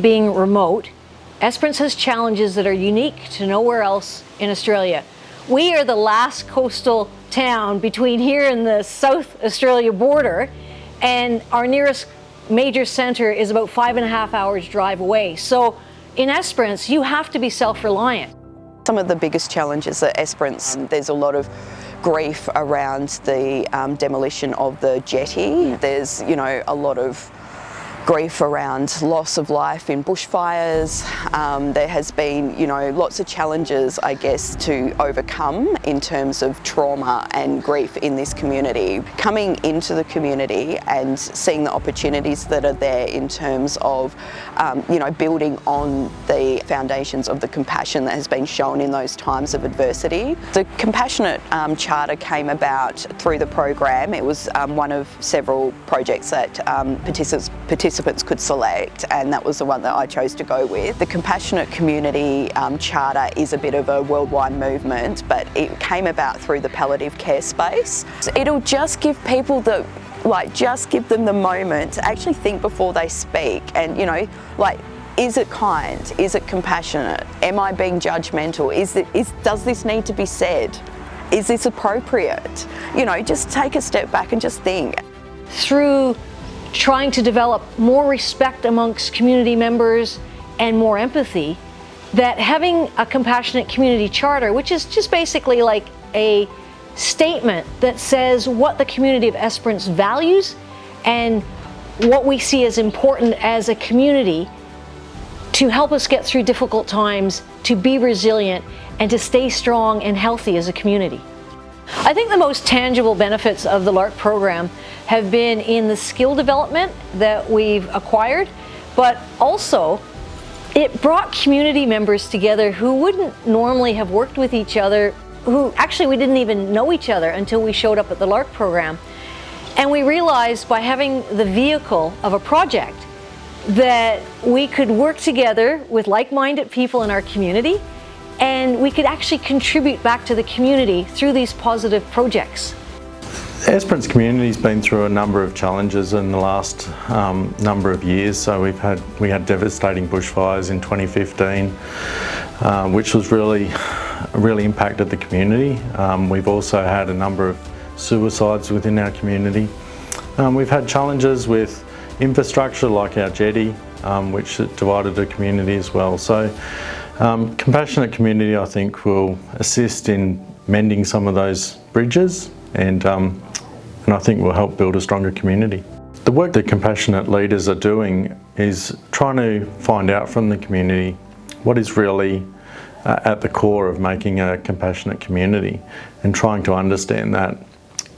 Being remote, Esperance has challenges that are unique to nowhere else in Australia. We are the last coastal town between here and the South Australia border, and our nearest major centre is about 5.5 hours drive away. So in Esperance, you have to be self-reliant. Some of the biggest challenges at Esperance, there's a lot of grief around the demolition of the jetty. There's, a lot of grief around loss of life in bushfires. There has been, lots of challenges, I guess, to overcome in terms of trauma and grief in this community. Coming into the community and seeing the opportunities that are there in terms of, building on the foundations of the compassion that has been shown in those times of adversity. The Compassionate Charter came about through the program. It was one of several projects that participants could select, and that was the one that I chose to go with. The Compassionate Community Charter is a bit of a worldwide movement, but it came about through the palliative care space. So it'll just give people just give them the moment to actually think before they speak, and is it kind? Is it compassionate? Am I being judgmental? Does this need to be said? Is this appropriate? Just take a step back and just think. Through trying to develop more respect amongst community members and more empathy, that having a Compassionate Community Charter, which is just basically like a statement that says what the community of Esperance values and what we see as important as a community to help us get through difficult times, to be resilient, and to stay strong and healthy as a community. I think the most tangible benefits of the LARC program have been in the skill development that we've acquired, but also it brought community members together who wouldn't normally have worked with each other, who actually we didn't even know each other until we showed up at the LARC program. And we realized by having the vehicle of a project that we could work together with like-minded people in our community, and we could actually contribute back to the community through these positive projects. The Esperance community's been through a number of challenges in the last number of years. So we had devastating bushfires in 2015, which was really impacted the community. We've also had a number of suicides within our community. We've had challenges with infrastructure like our jetty, which divided the community as well. So Compassionate Community, I think, will assist in mending some of those bridges, and I think will help build a stronger community. The work that Compassionate leaders are doing is trying to find out from the community what is really at the core of making a compassionate community, and trying to understand that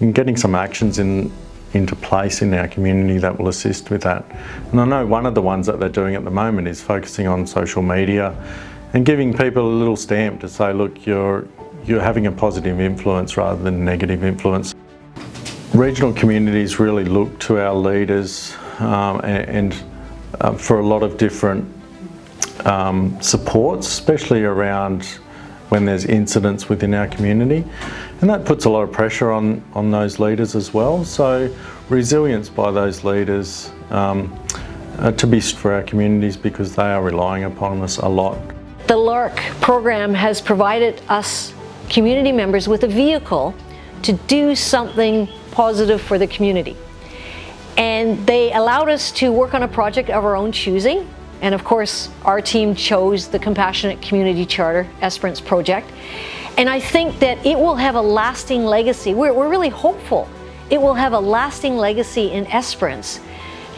and getting some actions into place in our community that will assist with that. And I know one of the ones that they're doing at the moment is focusing on social media and giving people a little stamp to say, look, you're having a positive influence rather than a negative influence. Regional communities really look to our leaders for a lot of different supports, especially around when there's incidents within our community, and that puts a lot of pressure on those leaders as well. So resilience by those leaders to be for our communities, because they are relying upon us a lot. The LARC program has provided us community members with a vehicle to do something positive for the community. And they allowed us to work on a project of our own choosing. And of course, our team chose the Compassionate Community Charter Esperance project. And I think that it will have a lasting legacy. We're really hopeful it will have a lasting legacy in Esperance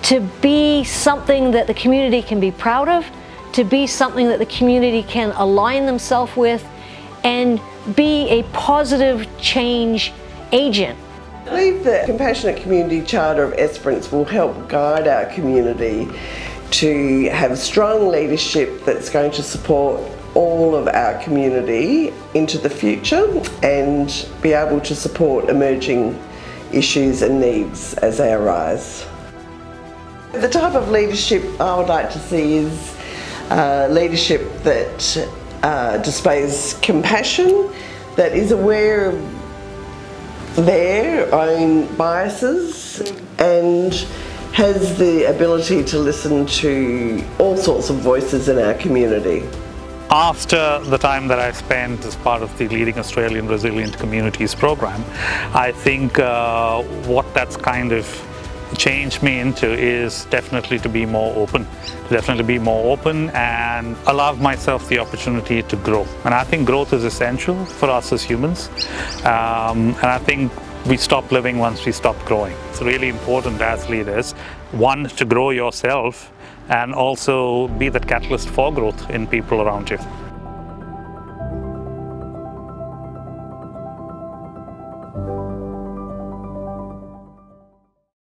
to be something that the community can be proud of, to be something that the community can align themselves with, and be a positive change agent. I believe the Compassionate Community Charter of Esperance will help guide our community to have strong leadership that's going to support all of our community into the future and be able to support emerging issues and needs as they arise. The type of leadership I would like to see is leadership that displays compassion, that is aware of their own biases and has the ability to listen to all sorts of voices in our community. After the time that I spent as part of the Leading Australian Resilient Communities program, I think what that's kind of changed me into is definitely to be more open, and allow myself the opportunity to grow. And I think growth is essential for us as humans, and I think we stop living once we stop growing. It's really important as leaders, one, to grow yourself, and also be the catalyst for growth in people around you.